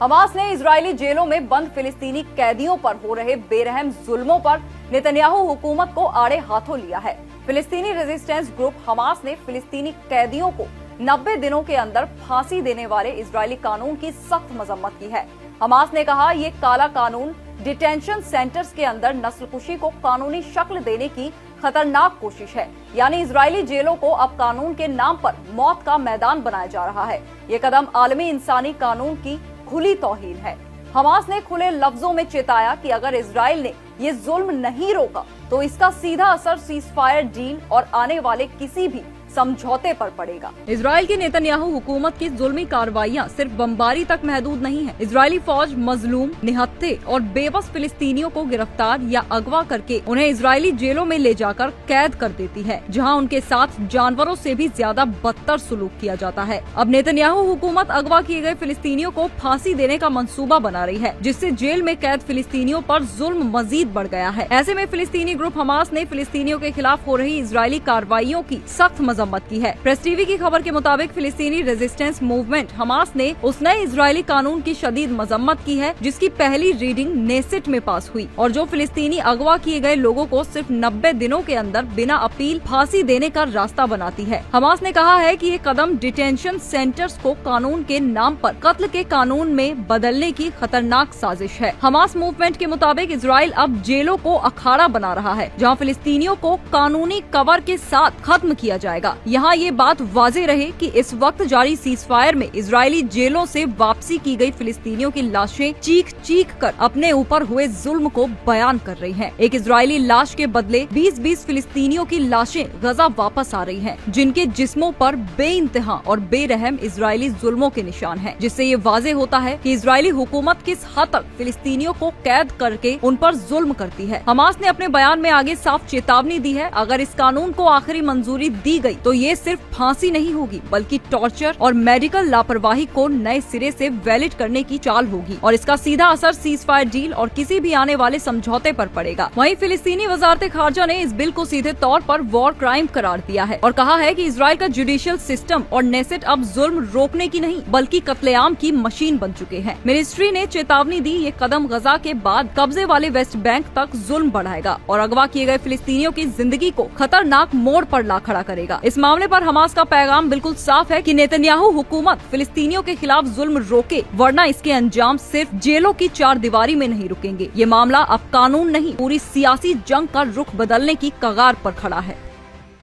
Hamas ने Israeli जेलों में बंद फिलिस्तीनी कैदियों पर हो रहे बेरहम जुल्मों पर नेतन्याहू हुकूमत को आड़े हाथों लिया है। फिलिस्तीनी रेजिस्टेंस ग्रुप हमास ने फिलिस्तीनी कैदियों को 90 दिनों के अंदर फांसी देने वाले इजरायली कानून की सख्त मजम्मत की है। हमास ने कहा, ये काला कानून डिटेंशन सेंटर्स के अंदर नस्लकुशी को कानूनी शक्ल देने की खतरनाक कोशिश है। यानी इजरायली जेलों को अब कानून के नाम पर मौत का मैदान बनाया जा रहा है। ये कदम आलमी इंसानी कानून की खुली तौहीन है। हमास ने खुले लफ्जों में चेताया कि अगर इजराइल ने ये जुल्म नहीं रोका तो इसका सीधा असर सीजफायर डील और आने वाले किसी भी समझौते पर पड़ेगा। इजराइल की नेतन्याहू हुकूमत की जुल्मी कार्रवाइयां सिर्फ बमबारी तक महदूद नहीं है। इजरायली फौज मजलूम, निहत्थे और बेबस फिलिस्तीनियों को गिरफ्तार या अगवा करके उन्हें इजरायली जेलों में ले जाकर कैद कर देती है, जहां उनके साथ जानवरों से भी ज्यादा बदतर सुलूक किया जाता है। अब नेतन्याहू हुकूमत अगवा किए गए फिलिस्तीनियों को फांसी देने का मंसूबा बना रही है, जिससे जेल में कैद फिलिस्तीनियों पर जुल्म मजीद बढ़ गया है। ऐसे में फिलिस्तीनी ग्रुप हमास ने फिलिस्तीनियों के खिलाफ हो रही इजरायली कार्रवाइयों की सख्त मजम्मत की है। प्रेस टीवी की खबर के मुताबिक फिलिस्तीनी रेजिस्टेंस मूवमेंट हमास ने उस नए इजरायली कानून की शदीद मजम्मत की है, जिसकी पहली रीडिंग नेसेट में पास हुई और जो फिलिस्तीनी अगवा किए गए लोगों को सिर्फ 90 दिनों के अंदर बिना अपील फांसी देने का रास्ता बनाती है। हमास ने कहा है कि ये कदम डिटेंशन सेंटर्स को कानून के नाम पर कत्ल के कानून में बदलने की खतरनाक साजिश है। हमास मूवमेंट के मुताबिक इजराइल अब जेलों को अखाड़ा बना रहा है, जहाँ फिलिस्तीनियों को कानूनी कवर के साथ खत्म किया जाएगा। यहाँ ये बात वाज़ेह रहे कि इस वक्त जारी सीजफायर में इजरायली जेलों से वापसी की गई फिलिस्तीनियों की लाशें चीख चीख कर अपने ऊपर हुए जुल्म को बयान कर रही हैं। एक इजरायली लाश के बदले 20-20 फिलिस्तीनियों की लाशें गजा वापस आ रही हैं, जिनके जिस्मों पर बेइंतहा और बेरहम इजरायली जुल्मों के निशान हैं, जिससे ये वाज़ेह होता है कि इजरायली हुकूमत किस हद तक फिलिस्तीनियों को कैद करके उन पर जुल्म करती है। हमास ने अपने बयान में आगे साफ चेतावनी दी है, अगर इस कानून को आखिरी मंजूरी दी गई तो ये सिर्फ फांसी नहीं होगी, बल्कि टॉर्चर और मेडिकल लापरवाही को नए सिरे से वैलिड करने की चाल होगी और इसका सीधा असर सीजफायर डील और किसी भी आने वाले समझौते पर पड़ेगा। वहीं फिलिस्तीनी वजारत खारजा ने इस बिल को सीधे तौर पर वॉर क्राइम करार दिया है और कहा है कि इजराइल का जुडिशियल सिस्टम और नेसेट अब जुल्म रोकने की नहीं बल्कि कत्लेआम की मशीन बन चुके हैं। मिनिस्ट्री ने चेतावनी दी, ये कदम गजा के बाद कब्जे वाले वेस्ट बैंक तक जुल्म बढ़ाएगा और अगवा किए गए फिलिस्तीनियों की जिंदगी को खतरनाक मोड़ पर ला खड़ा करेगा। इस मामले पर हमास का पैगाम बिल्कुल साफ है कि नेतन्याहू हुकूमत फिलिस्तीनियों के खिलाफ जुल्म रोके, वरना इसके अंजाम सिर्फ जेलों की चार दीवारी में नहीं रुकेंगे। ये मामला अब कानून नहीं, पूरी सियासी जंग का रुख बदलने की कगार पर खड़ा है।